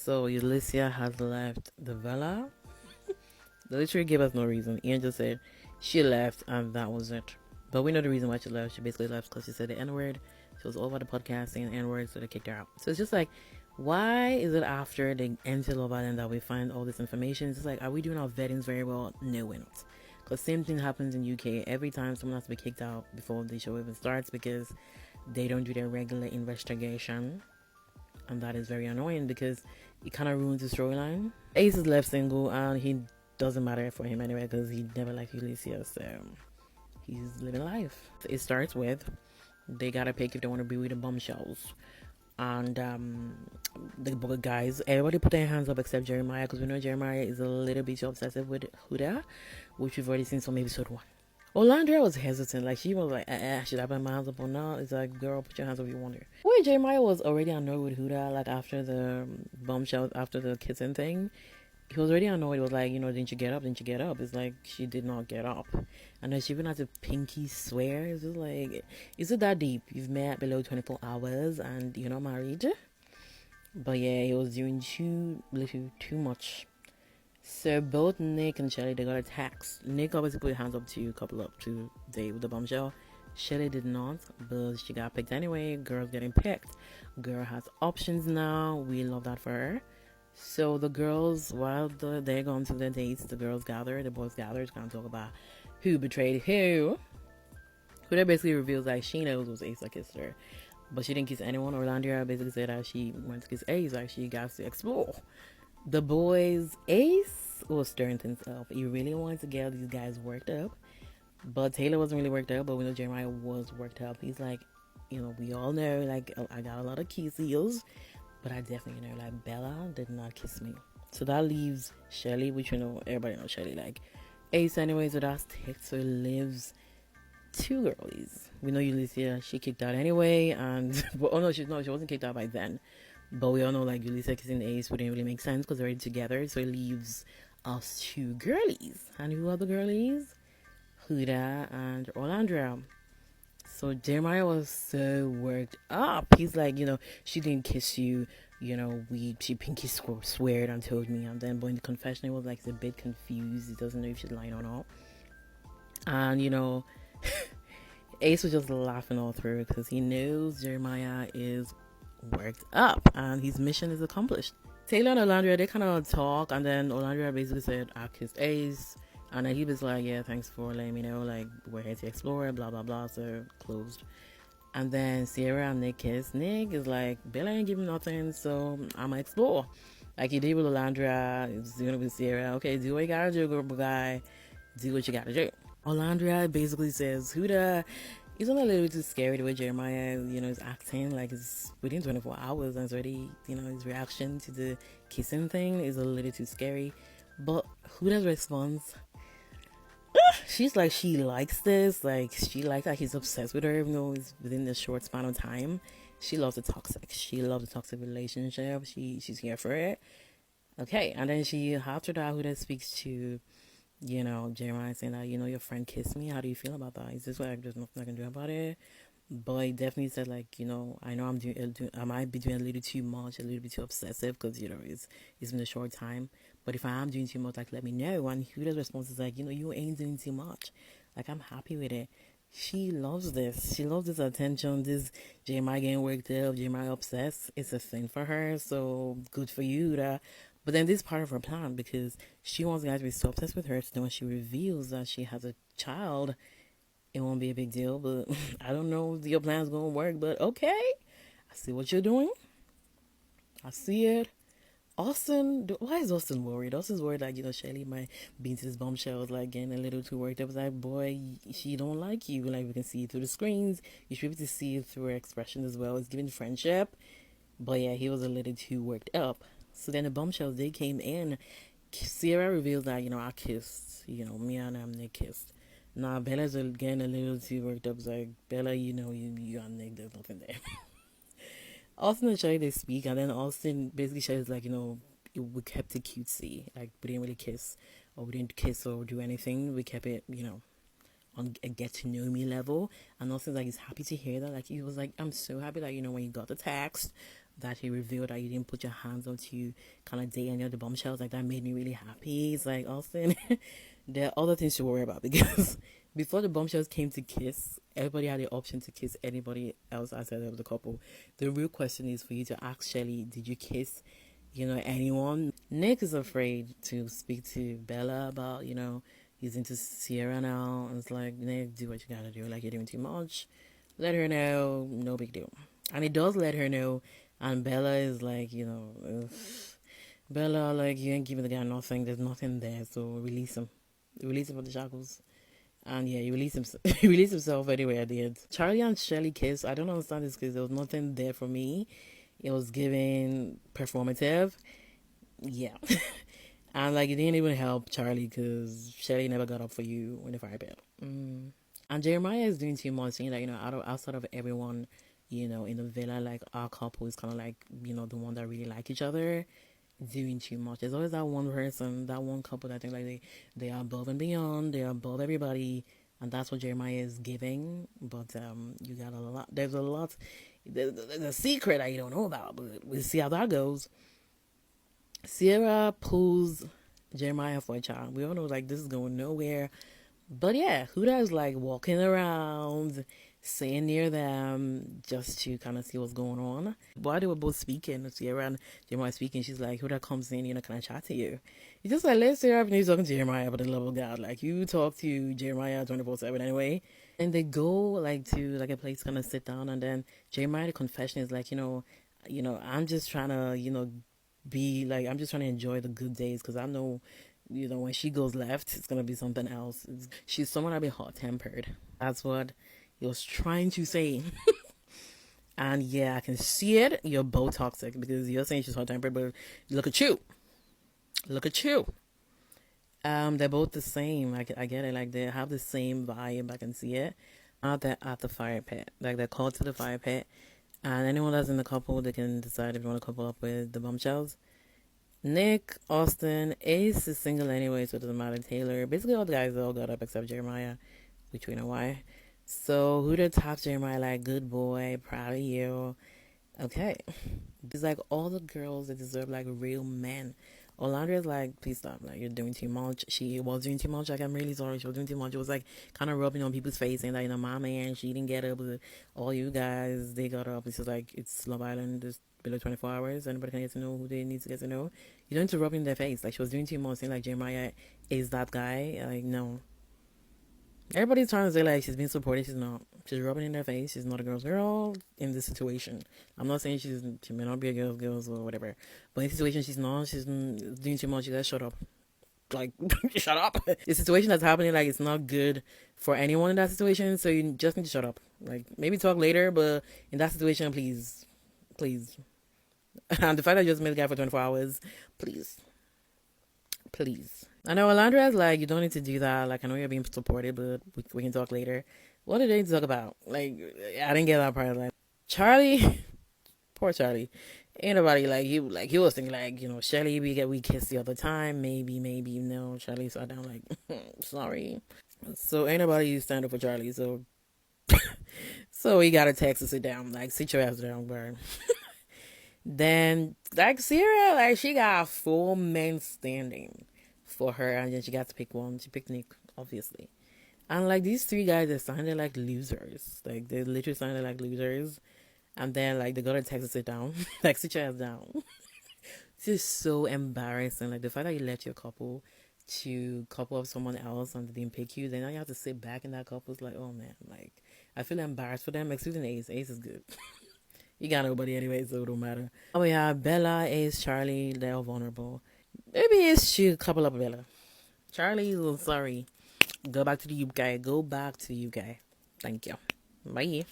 So Ulysses has left the villa. They literally gave us no reason. Ian just said she left and that was it. But we know the reason why she left. She basically left because she said the N word. She was all over the podcast saying the N word, so they kicked her out. So it's just like, why is it after they enter Love Island that we find all this information? It's just like, are we doing our vettings very well? No, we're not. Because same thing happens in UK every time someone has to be kicked out before the show even starts because they don't do their regular investigation, and that is very annoying because it kind of ruins the storyline. Ace is left single and he doesn't matter for him anyway because he never liked Ulysses, so he's living life. It starts with they gotta pick if they want to be with the bombshells. And the guys, everybody put their hands up except Jeremiah because we know Jeremiah is a little bit too obsessive with Huda, which we've already seen from episode 1. Olandria was hesitant, like she was like, should I put my hands up or not? It's like, girl, put your hands up if you want to. Where Jeremiah was already annoyed with Huda, like after the bombshell, after the kitten thing, he was already annoyed. It was like, didn't you get up? Didn't you get up? It's like she did not get up, and then she even had to pinky swear. It's just like, is it that deep? You've met below 24 hours and you're not married. But yeah, he was doing too much. So both Nick and Shelly, they got a text. Nick obviously put his hands up to couple up to date with the bombshell. Shelly did not, but she got picked anyway. Girl's getting picked. Girl has options now. We love that for her. So the girls, while they're going to their dates, the girls gather, the boys gather to kind of talk about who betrayed who. Who that basically reveals that she knows was Ace that kissed her, but she didn't kiss anyone. Olandria basically said that she went to kiss Ace, like she got to explore. The boys, Ace was stirring things up. He really wanted to get these guys worked up, but Taylor wasn't really worked up. But we know Jeremiah was worked up. He's like, we all know, like, I got a lot of kisses, but I definitely know, like, Bella did not kiss me. So that leaves Shelly, which everybody knows Shelly, like Ace anyway, so that's ticked. So it leaves two girlies. We know Ulysses, she kicked out anyway, and she wasn't kicked out by then. But we all know, like, Ulysses kissing Ace wouldn't really make sense because they're already together. So it leaves us two girlies. And who are the girlies? Huda and Olandria. So Jeremiah was so worked up. He's like, she didn't kiss you. She pinky sweared and told me. And then, but in the confession, he was like, he's a bit confused. He doesn't know if she's lying or not. And, Ace was just laughing all through because he knows Jeremiah is worked up and his mission is accomplished. Taylor and Olandria, they kind of talk, and then Olandria basically said, I kissed Ace. And then he was like, yeah, thanks for letting me know, like, we're here to explore, blah, blah, blah, so closed. And then Sierra and Nick kiss. Nick is like, Bella ain't giving nothing, so I'ma explore. Like he did with Olandria, it's gonna be Sierra. Okay, do what you gotta do, girl guy. Do what you gotta do. Olandria basically says, Huda, it's only a little bit too scary the way Jeremiah, is acting. Like, it's within 24 hours and it's already, his reaction to the kissing thing is a little too scary. But Huda's response, she's like, she likes this. Like, she likes that he's obsessed with her, even though it's within this short span of time. She loves the toxic. She loves the toxic relationship. She's here for it. Okay, and then after that, Huda speaks to, Jeremiah saying that, your friend kissed me. How do you feel about that? Is this like, there's nothing I can do about it? But he definitely said, like, I know I might be doing a little too much, a little bit too obsessive because, it's been a short time. But if I am doing too much, like, let me know. And Huda's response is like, you ain't doing too much. Like, I'm happy with it. She loves this. She loves this attention, this Jeremiah getting worked up, Jeremiah obsessed. It's a thing for her. So good for you, Huda. But then this is part of her plan because she wants guys to be so obsessed with her. So then when she reveals that she has a child, it won't be a big deal. But I don't know if your plan's going to work. But okay, I see what you're doing. I see it. Austin, why is Austin worried? Austin's worried, like, Shelly might be into this bombshell, like, getting a little too worked up. It's like, boy, she don't like you. Like, we can see it through the screens. You should be able to see it through her expression as well. It's giving friendship. But yeah, he was a little too worked up. So then the bombshells, they came in. Sierra reveals that, I kissed. Me and Nick kissed. Nah, Bella's getting a little too worked up. It's like, Bella, you and Nick, there's nothing there. Austin and Shelly, they speak, and then Austin basically says, like, we kept it cutesy. Like, we didn't really kiss, or we didn't kiss or do anything. We kept it, on a get to know me level. And Austin's like, he's happy to hear that. Like, he was like, I'm so happy that, when you got the text, that he revealed that you didn't put your hands on to kind of date any of the bombshells. Like that made me really happy. It's like Austin, there are other things to worry about because before the bombshells came to kiss, everybody had the option to kiss anybody else outside of the couple. The real question is for you to ask Shelly, did you kiss, anyone? Nick is afraid to speak to Bella about, he's into Sierra now. And it's like, Nick, do what you gotta do. Like, you're doing too much. Let her know, no big deal. And he does let her know. And Bella is like, ugh. Bella, like, you ain't giving the guy nothing. There's nothing there. So release him. Release him from the shackles. And yeah, he released himself. He released himself anyway at the end. Charlie and Shelly kiss. I don't understand this because there was nothing there for me. It was giving performative. Yeah. And like it didn't even help Charlie because Shelly never got up for you in the fire pit. And Jeremiah is doing too much, saying that, outside of everyone, in the villa, like our couple is kind of like, the one that really like each other, doing too much. There's always that one person, that one couple that think like they are above and beyond, they are above everybody, and that's what Jeremiah is giving. But you got a lot. There's a lot. There's a secret that you don't know about, but we'll see how that goes. Sierra pulls Jeremiah for a child. We all know like this is going nowhere. But yeah, Huda's like walking around, staying near them just to kind of see what's going on. While they were both speaking, Sierra and Jeremiah speaking, she's like, Huda comes in, can I chat to you? You just like, let Sierra finish talking to Jeremiah for the love of God. Like, you talk to Jeremiah 24/7 anyway. And they go like to like a place kind of sit down, and then Jeremiah, the confession is like, I'm just trying to, be like, I'm just trying to enjoy the good days because I know, when she goes left, it's going to be something else. She's someone that be hot-tempered. That's what he was trying to say. And yeah, I can see it. You're both toxic because you're saying she's hot-tempered, but look at you. Look at you. They're both the same. I get it. Like, they have the same vibe. I can see it. They're at the fire pit. Like, they're called to the fire pit. And anyone that's in the couple, they can decide if you want to couple up with the bombshells. Nick, Austin, Ace is single anyway, so it doesn't matter. Taylor, basically all the guys all got up except Jeremiah, which we know why. So Huda taps Jeremiah like, good boy, proud of you. Okay. It's like all the girls that deserve like real men. Olandria's like, please stop, like you're doing too much. She was doing too much, like I'm really sorry, she was doing too much. It was like kind of rubbing on people's face and like, my man, she didn't get up, but all you guys, they got up. It's just like, it's Love Island, there's below 24 hours, anybody can get to know who they need to get to know. You don't need to rub in their face. Like, she was doing too much, saying like Jeremiah is that guy. Like, no. Everybody's trying to say like she's being supportive. She's not. She's rubbing in their face. She's not a girl's girl in this situation. I'm not saying she may not be a girl's or whatever, but in this situation she's not. She's doing too much. You guys shut up. Like, shut up. The situation that's happening, like, it's not good for anyone in that situation. So you just need to shut up. Like, maybe talk later, but in that situation, please. And the fact that I just met the guy for 24 hours, please. I know Olandra's like, you don't need to do that. Like, I know you're being supported, but we can talk later. What did they talk about? Like, I didn't get that part. Like, Charlie, poor Charlie. Ain't nobody he was thinking like, Shelly, we kissed the other time. Maybe, no. Charlie sat down like, sorry. So ain't nobody stand up for Charlie. So he got a text to sit down. Like, sit your ass down, bro. Then, like, Sierra, like, she got 4 men standing for her, and then she got to pick one. She picked Nick, obviously. And, like, these 3 guys, they sounded like losers. Like, they literally sounded like losers. And then, like, they got a text to sit down. Like, sit your ass down. This is so embarrassing. Like, the fact that you left your couple to couple up someone else and they didn't pick you, then now you have to sit back in that couple. It's like, oh, man. Like, I feel embarrassed for them. Excluding Ace. Ace is good. You got nobody anyway, so it don't matter. Oh yeah, Bella, Ace, Charlie, they're all vulnerable. Maybe Ace should couple up with Bella. Charlie, sorry. Go back to the UK. Thank you. Bye.